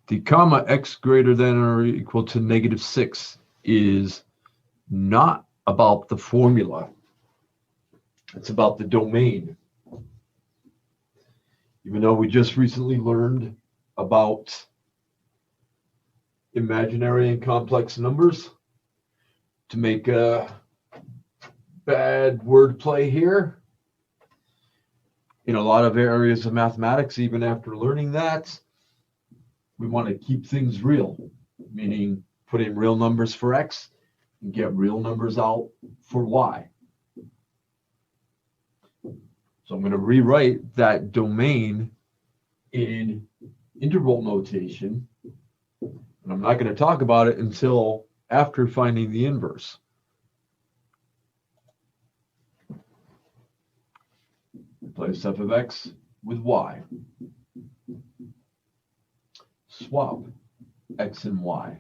The comma x greater than or equal to -6 is not about the formula. It's about the domain. Even though we just recently learned about imaginary and complex numbers, to make a bad wordplay here, in a lot of areas of mathematics, even after learning that, we want to keep things real, meaning put in real numbers for x and get real numbers out for y. So I'm going to rewrite that domain in interval notation, and I'm not going to talk about it until after finding the inverse. Replace f of x with y. Swap x and y.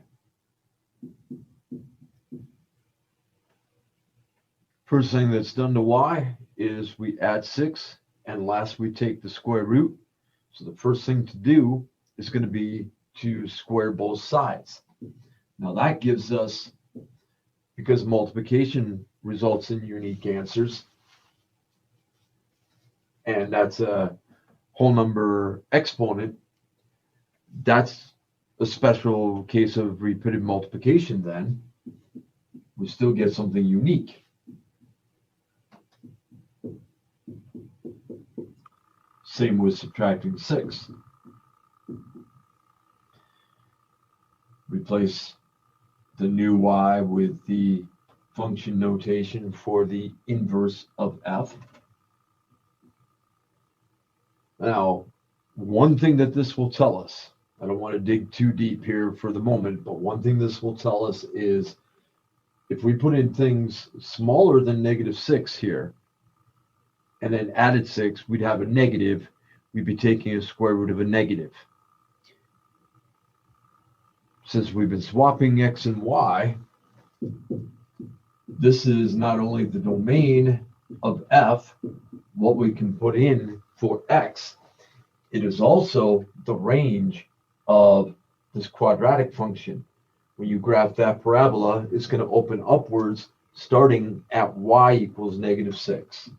First thing that's done to y is we add 6, and last we take the square root. So the first thing to do is going to be to square both sides. Now that gives us, because multiplication results in unique answers, and that's a whole number exponent, that's a special case of repeated multiplication then. We still get something unique. Same with subtracting 6. Replace the new y with the function notation for the inverse of f. Now, one thing that this will tell us, I don't want to dig too deep here for the moment, but one thing this will tell us is if we put in things smaller than -6 here, and then added 6, we'd have a negative. We'd be taking a square root of a negative. Since we've been swapping x and y, this is not only the domain of f, what we can put in for x, it is also the range of this quadratic function. When you graph that parabola, it's going to open upwards starting at y equals -6.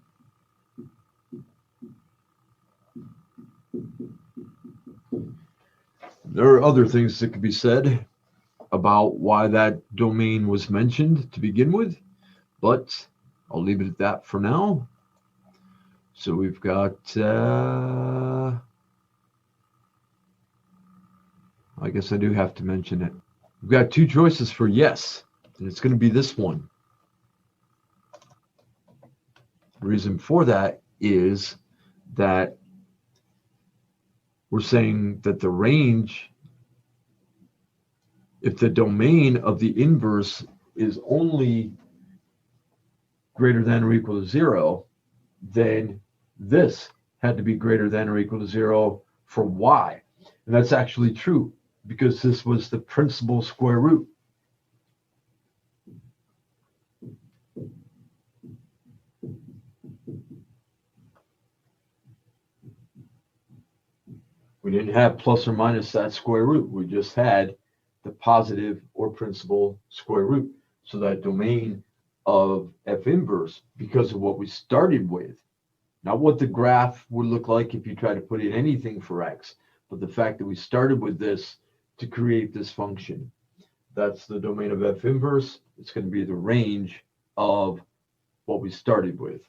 There are other things that could be said about why that domain was mentioned to begin with, but I'll leave it at that for now. So we've got, I guess I do have to mention it. We've got two choices for yes, and it's going to be this one. The reason for that is that we're saying that the range, if the domain of the inverse is only greater than or equal to 0, then this had to be greater than or equal to 0 for y. And that's actually true because this was the principal square root. We didn't have plus or minus that square root. We just had the positive or principal square root. So that domain of f inverse, because of what we started with, not what the graph would look like if you try to put in anything for x, but the fact that we started with this to create this function. That's the domain of f inverse. It's going to be the range of what we started with.